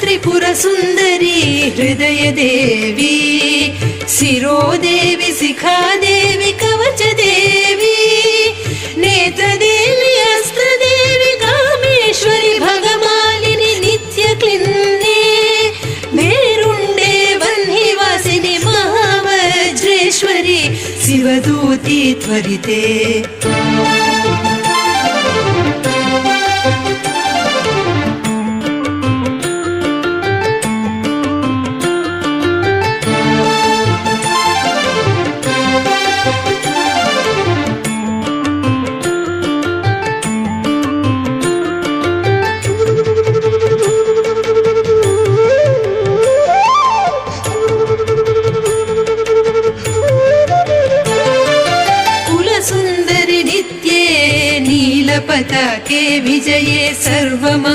त्रिपुर सुन्दरी हृदय देवी शिरोदेवी शिखादेवी कवचदेवी नेत्रदेवी अस्त्रदेवी कामेश्वरी भगमालिनी नित्यक्लिन्ने मेरुण्डे वह्निवासिनी महावज्रेश्वरी शिवदूती त्वरिते पताके विजये सर्वमा